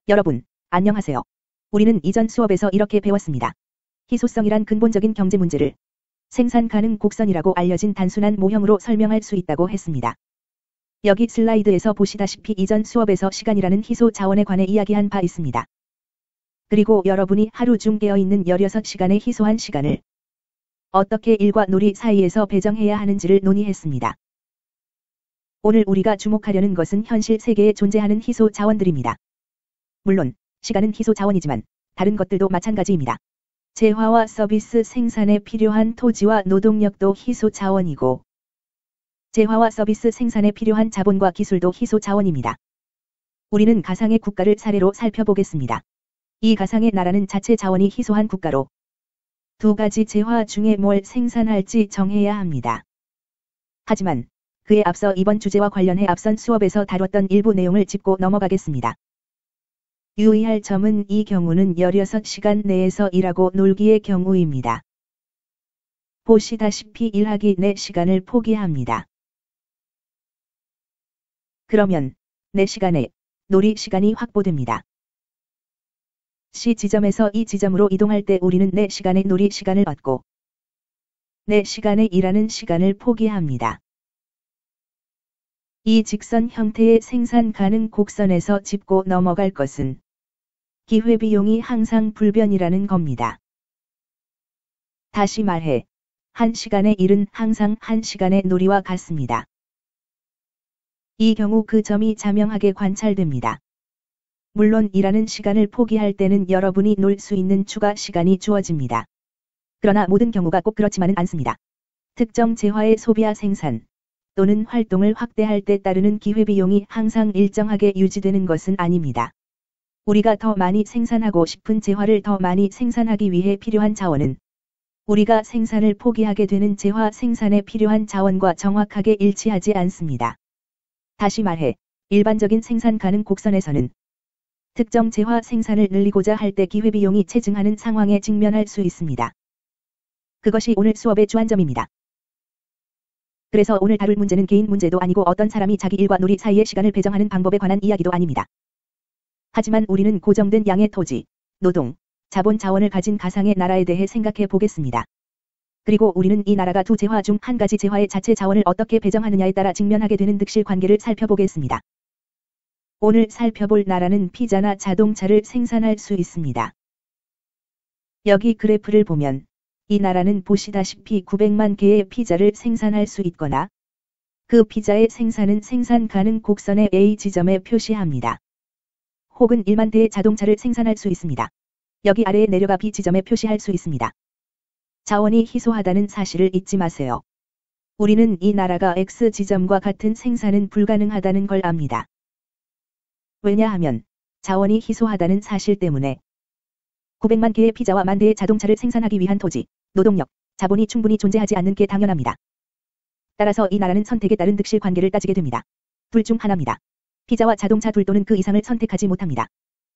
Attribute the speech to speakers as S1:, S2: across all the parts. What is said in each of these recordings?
S1: 여러분, 안녕하세요. 우리는 이전 수업에서 이렇게 배웠습니다. 희소성이란 근본적인 경제 문제를 생산 가능 곡선이라고 알려진 단순한 모형으로 설명할 수 있다고 했습니다. 여기 슬라이드에서 보시다시피 이전 수업에서 시간이라는 희소 자원에 관해 이야기한 바 있습니다. 그리고 여러분이 하루 중 깨어있는 16시간의 희소한 시간을 어떻게 일과 놀이 사이에서 배정해야 하는지를 논의했습니다. 오늘 우리가 주목하려는 것은 현실 세계에 존재하는 희소 자원들입니다. 물론 시간은 희소 자원이지만 다른 것들도 마찬가지입니다. 재화와 서비스 생산에 필요한 토지와 노동력도 희소 자원이고 재화와 서비스 생산에 필요한 자본과 기술도 희소 자원입니다. 우리는 가상의 국가를 사례로 살펴보겠습니다. 이 가상의 나라는 자체 자원이 희소한 국가로 두 가지 재화 중에 뭘 생산할지 정해야 합니다. 하지만 그에 앞서 이번 주제와 관련해 앞선 수업에서 다뤘던 일부 내용을 짚고 넘어가겠습니다. 유의할 점은 이 경우는 16시간 내에서 일하고 놀기의 경우입니다. 보시다시피 일하기 내 시간을 포기합니다. 그러면 내 시간에 놀이 시간이 확보됩니다. C 지점에서 이 지점으로 이동할 때 우리는 내 시간에 놀이 시간을 얻고 내 시간에 일하는 시간을 포기합니다. 이 직선 형태의 생산 가능 곡선에서 짚고 넘어갈 것은 기회비용이 항상 불변이라는 겁니다. 다시 말해, 1시간의 일은 항상 1시간의 놀이와 같습니다. 이 경우 그 점이 자명하게 관찰됩니다. 물론 일하는 시간을 포기할 때는 여러분이 놀 수 있는 추가 시간이 주어집니다. 그러나 모든 경우가 꼭 그렇지만은 않습니다. 특정 재화의 소비와 생산 또는 활동을 확대할 때 따르는 기회비용이 항상 일정하게 유지되는 것은 아닙니다. 우리가 더 많이 생산하고 싶은 재화를 더 많이 생산하기 위해 필요한 자원은 우리가 생산을 포기하게 되는 재화 생산에 필요한 자원과 정확하게 일치하지 않습니다. 다시 말해, 일반적인 생산 가능 곡선에서는 특정 재화 생산을 늘리고자 할 때 기회비용이 체증하는 상황에 직면할 수 있습니다. 그것이 오늘 수업의 주안점입니다. 그래서 오늘 다룰 문제는 개인 문제도 아니고 어떤 사람이 자기 일과 놀이 사이의 시간을 배정하는 방법에 관한 이야기도 아닙니다. 하지만 우리는 고정된 양의 토지, 노동, 자본 자원을 가진 가상의 나라에 대해 생각해 보겠습니다. 그리고 우리는 이 나라가 두 재화 중 한 가지 재화의 자체 자원을 어떻게 배정하느냐에 따라 직면하게 되는 득실 관계를 살펴보겠습니다. 오늘 살펴볼 나라는 피자나 자동차를 생산할 수 있습니다. 여기 그래프를 보면 이 나라는 보시다시피 900만 개의 피자를 생산할 수 있거나 그 피자의 생산은 생산 가능 곡선의 A 지점에 표시합니다. 혹은 1만 대의 자동차를 생산할 수 있습니다. 여기 아래에 내려가 B 지점에 표시할 수 있습니다. 자원이 희소하다는 사실을 잊지 마세요. 우리는 이 나라가 X 지점과 같은 생산은 불가능하다는 걸 압니다. 왜냐하면 자원이 희소하다는 사실 때문에 900만 개의 피자와 1만 대의 자동차를 생산하기 위한 토지, 노동력, 자본이 충분히 존재하지 않는 게 당연합니다. 따라서 이 나라는 선택에 따른 득실 관계를 따지게 됩니다. 둘 중 하나입니다. 피자와 자동차 둘 또는 그 이상을 선택하지 못합니다.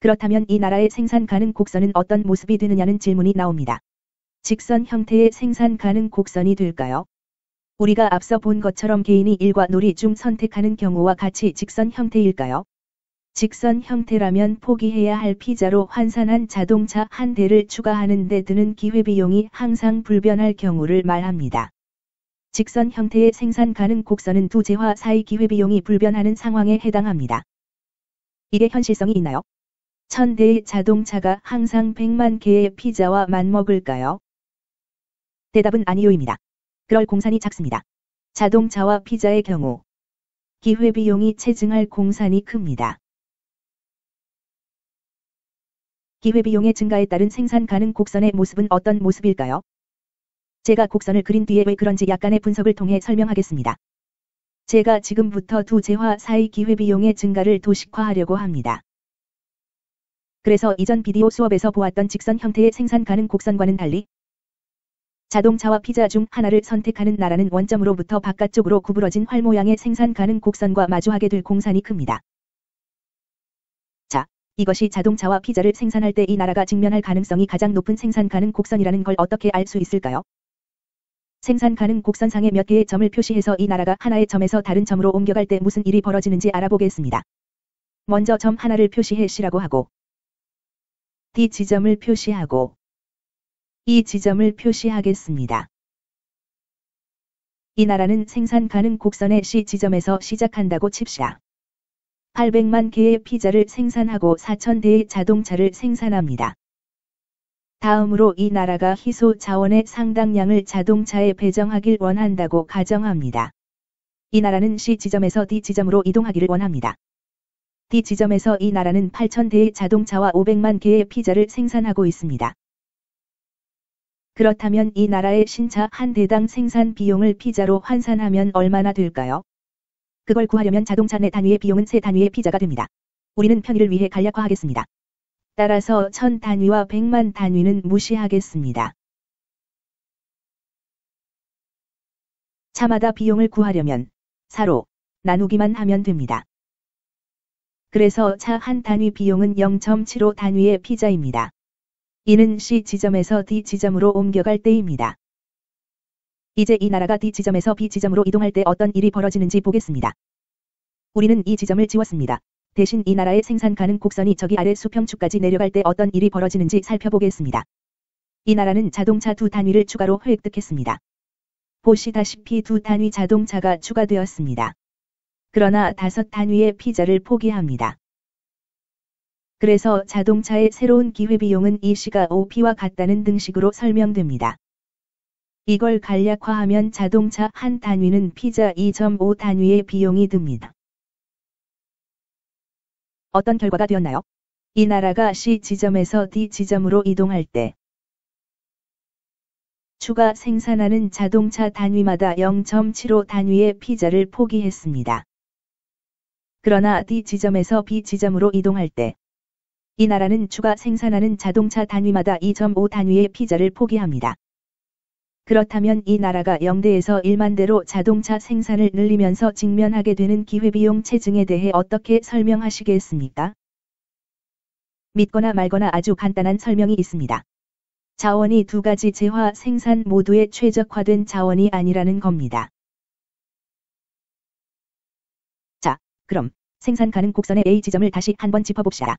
S1: 그렇다면 이 나라의 생산 가능 곡선은 어떤 모습이 되느냐는 질문이 나옵니다. 직선 형태의 생산 가능 곡선이 될까요? 우리가 앞서 본 것처럼 개인이 일과 놀이 중 선택하는 경우와 같이 직선 형태일까요? 직선 형태라면 포기해야 할 피자로 환산한 자동차 한 대를 추가하는 데 드는 기회비용이 항상 불변할 경우를 말합니다. 직선 형태의 생산 가능 곡선은 두 재화 사이 기회비용이 불변하는 상황에 해당합니다. 이게 현실성이 있나요? 1000대의 자동차가 항상 100만 개의 피자와 맞먹을까요? 대답은 아니요입니다. 그럴 공산이 작습니다. 자동차와 피자의 경우 기회비용이 체증할 공산이 큽니다. 기회비용의 증가에 따른 생산 가능 곡선의 모습은 어떤 모습일까요? 제가 곡선을 그린 뒤에 왜 그런지 약간의 분석을 통해 설명하겠습니다. 제가 지금부터 두 재화 사이 기회비용의 증가를 도식화하려고 합니다. 그래서 이전 비디오 수업에서 보았던 직선 형태의 생산 가능 곡선과는 달리 자동차와 피자 중 하나를 선택하는 나라는 원점으로부터 바깥쪽으로 구부러진 활 모양의 생산 가능 곡선과 마주하게 될 공산이 큽니다. 자, 이것이 자동차와 피자를 생산할 때 이 나라가 직면할 가능성이 가장 높은 생산 가능 곡선이라는 걸 어떻게 알 수 있을까요? 생산 가능 곡선상에 몇 개의 점을 표시해서 이 나라가 하나의 점에서 다른 점으로 옮겨갈 때 무슨 일이 벌어지는지 알아보겠습니다. 먼저 점 하나를 표시해 C라고 하고 D 지점을 표시하고 E 지점을 표시하겠습니다. 이 나라는 생산 가능 곡선의 C 지점에서 시작한다고 칩시다. 800만 개의 피자를 생산하고 4,000대의 자동차를 생산합니다. 다음으로 이 나라가 희소 자원의 상당량을 자동차에 배정하길 원한다고 가정합니다. 이 나라는 C 지점에서 D 지점으로 이동하기를 원합니다. D 지점에서 이 나라는 8,000대의 자동차와 500만 개의 피자를 생산하고 있습니다. 그렇다면 이 나라의 신차 한 대당 생산 비용을 피자로 환산하면 얼마나 될까요? 그걸 구하려면 자동차 내 단위의 비용은 세 단위의 피자가 됩니다. 우리는 편의를 위해 간략화하겠습니다. 따라서 1000 단위와 100만 단위는 무시하겠습니다. 차마다 비용을 구하려면 4로 나누기만 하면 됩니다. 그래서 차 한 단위 비용은 0.75 단위의 피자입니다. 이는 C 지점에서 D 지점으로 옮겨갈 때입니다. 이제 이 나라가 D 지점에서 B 지점으로 이동할 때 어떤 일이 벌어지는지 보겠습니다. 우리는 이 지점을 지웠습니다. 대신 이 나라의 생산 가능 곡선이 저기 아래 수평축까지 내려갈 때 어떤 일이 벌어지는지 살펴보겠습니다. 이 나라는 자동차 2단위를 추가로 획득했습니다. 보시다시피 2단위 자동차가 추가되었습니다. 그러나 5단위의 피자를 포기합니다. 그래서 자동차의 새로운 기회비용은 이 C가 OP와 같다는 등식으로 설명됩니다. 이걸 간략화하면 자동차 한 단위는 피자 2.5 단위의 비용이 듭니다. 어떤 결과가 되었나요? 이 나라가 C 지점에서 D 지점으로 이동할 때 추가 생산하는 자동차 단위마다 0.75 단위의 피자를 포기했습니다. 그러나 D 지점에서 B 지점으로 이동할 때 이 나라는 추가 생산하는 자동차 단위마다 2.5 단위의 피자를 포기합니다. 그렇다면 이 나라가 0대에서 1만대로 자동차 생산을 늘리면서 직면하게 되는 기회비용 체증에 대해 어떻게 설명하시겠습니까? 믿거나 말거나 아주 간단한 설명이 있습니다. 자원이 두 가지 재화 생산 모두에 최적화된 자원이 아니라는 겁니다. 자, 그럼 생산 가능 곡선의 A 지점을 다시 한번 짚어봅시다.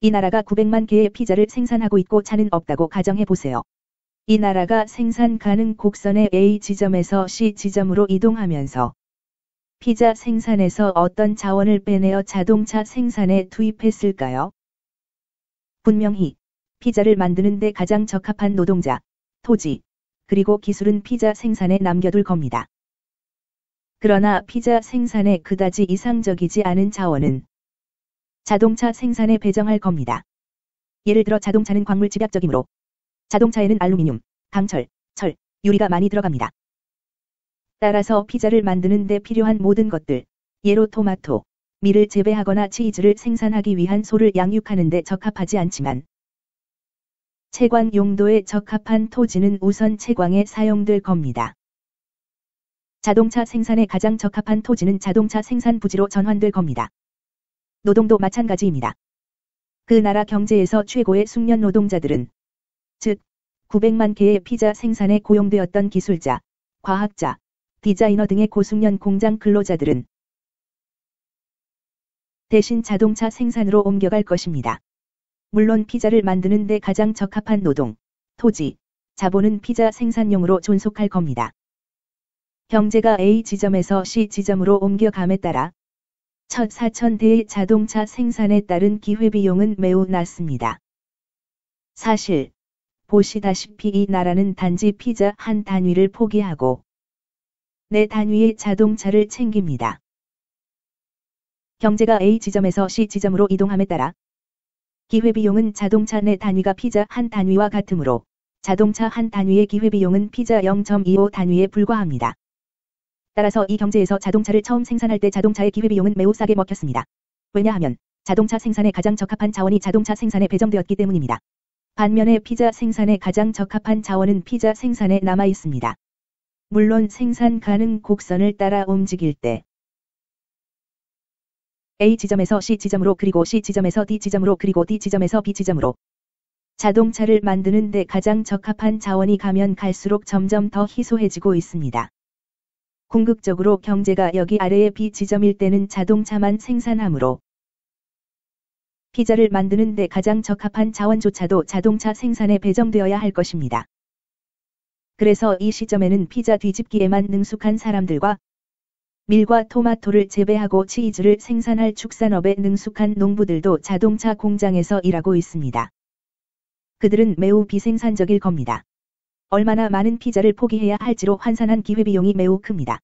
S1: 이 나라가 900만 개의 피자를 생산하고 있고 차는 없다고 가정해 보세요. 이 나라가 생산 가능 곡선의 A 지점에서 C 지점으로 이동하면서 피자 생산에서 어떤 자원을 빼내어 자동차 생산에 투입했을까요? 분명히 피자를 만드는 데 가장 적합한 노동자, 토지, 그리고 기술은 피자 생산에 남겨둘 겁니다. 그러나 피자 생산에 그다지 이상적이지 않은 자원은 자동차 생산에 배정할 겁니다. 예를 들어 자동차는 광물 집약적이므로 자동차에는 알루미늄, 강철, 철, 유리가 많이 들어갑니다. 따라서 피자를 만드는 데 필요한 모든 것들, 예로 토마토, 밀을 재배하거나 치즈를 생산하기 위한 소를 양육하는 데 적합하지 않지만 채광 용도에 적합한 토지는 우선 채광에 사용될 겁니다. 자동차 생산에 가장 적합한 토지는 자동차 생산 부지로 전환될 겁니다. 노동도 마찬가지입니다. 그 나라 경제에서 최고의 숙련 노동자들은 즉 900만 개의 피자 생산에 고용되었던 기술자, 과학자, 디자이너 등의 고숙련 공장 근로자들은 대신 자동차 생산으로 옮겨갈 것입니다. 물론 피자를 만드는 데 가장 적합한 노동, 토지, 자본은 피자 생산용으로 존속할 겁니다. 경제가 A 지점에서 C 지점으로 옮겨감에 따라 첫 4,000대의 자동차 생산에 따른 기회비용은 매우 낮습니다. 사실 보시다시피 이 나라는 단지 피자 한 단위를 포기하고 4단위의 자동차를 챙깁니다. 경제가 A 지점에서 C 지점으로 이동함에 따라 기회비용은 자동차 4단위가 피자 한 단위와 같으므로 자동차 한 단위의 기회비용은 피자 0.25 단위에 불과합니다. 따라서 이 경제에서 자동차를 처음 생산할 때 자동차의 기회비용은 매우 싸게 먹혔습니다. 왜냐하면 자동차 생산에 가장 적합한 자원이 자동차 생산에 배정되었기 때문입니다. 반면에 피자 생산에 가장 적합한 자원은 피자 생산에 남아 있습니다. 물론 생산 가능 곡선을 따라 움직일 때 A 지점에서 C 지점으로 그리고 C 지점에서 D 지점으로 그리고 D 지점에서 B 지점으로 자동차를 만드는 데 가장 적합한 자원이 가면 갈수록 점점 더 희소해지고 있습니다. 궁극적으로 경제가 여기 아래의 B 지점일 때는 자동차만 생산하므로 피자를 만드는 데 가장 적합한 자원조차도 자동차 생산에 배정되어야 할 것입니다. 그래서 이 시점에는 피자 뒤집기에만 능숙한 사람들과 밀과 토마토를 재배하고 치즈를 생산할 축산업에 능숙한 농부들도 자동차 공장에서 일하고 있습니다. 그들은 매우 비생산적일 겁니다. 얼마나 많은 피자를 포기해야 할지로 환산한 기회비용이 매우 큽니다.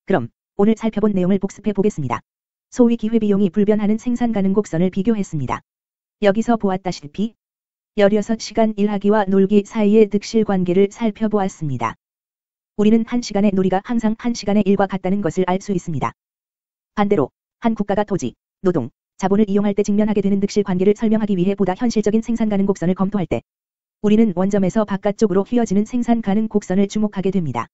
S1: 그럼 오늘 살펴본 내용을 복습해 보겠습니다. 소위 기회비용이 불변하는 생산 가능 곡선을 비교했습니다. 여기서 보았다시피 16시간 일하기와 놀기 사이의 득실 관계를 살펴보았습니다. 우리는 1시간의 놀이가 항상 1시간의 일과 같다는 것을 알 수 있습니다. 반대로 한 국가가 토지, 노동, 자본을 이용할 때 직면하게 되는 득실 관계를 설명하기 위해 보다 현실적인 생산 가능 곡선을 검토할 때 우리는 원점에서 바깥쪽으로 휘어지는 생산 가능 곡선을 주목하게 됩니다.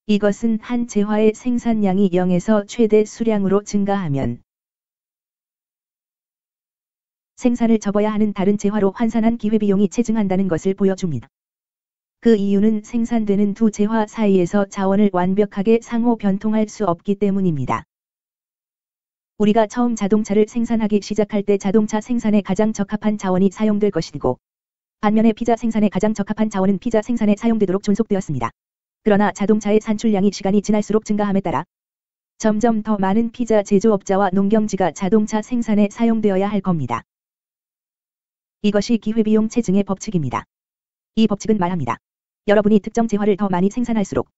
S1: 이것은 한 재화의 생산량이 0에서 최대 수량으로 증가하면 생산을 접어야 하는 다른 재화로 환산한 기회비용이 체증한다는 것을 보여줍니다. 그 이유는 생산되는 두 재화 사이에서 자원을 완벽하게 상호 변통할 수 없기 때문입니다. 우리가 처음 자동차를 생산하기 시작할 때 자동차 생산에 가장 적합한 자원이 사용될 것이고 반면에 피자 생산에 가장 적합한 자원은 피자 생산에 사용되도록 존속되었습니다. 그러나 자동차의 산출량이 시간이 지날수록 증가함에 따라 점점 더 많은 피자 제조업자와 농경지가 자동차 생산에 사용되어야 할 겁니다. 이것이 기회비용 체증의 법칙입니다. 이 법칙은 말합니다. 여러분이 특정 재화를 더 많이 생산할수록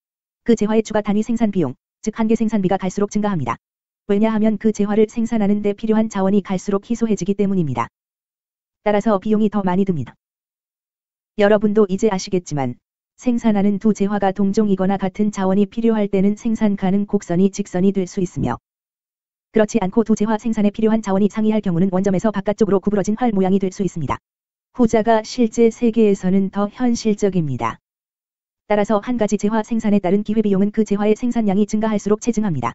S1: 그 재화의 추가 단위 생산 비용, 즉 한계 생산비가 갈수록 증가합니다. 왜냐하면 그 재화를 생산하는 데 필요한 자원이 갈수록 희소해지기 때문입니다. 따라서 비용이 더 많이 듭니다. 여러분도 이제 아시겠지만 생산하는 두 재화가 동종이거나 같은 자원이 필요할 때는 생산 가능 곡선이 직선이 될 수 있으며 그렇지 않고 두 재화 생산에 필요한 자원이 상이할 경우는 원점에서 바깥쪽으로 구부러진 활 모양이 될 수 있습니다. 후자가 실제 세계에서는 더 현실적입니다. 따라서 한 가지 재화 생산에 따른 기회비용은 그 재화의 생산량이 증가할수록 체증합니다.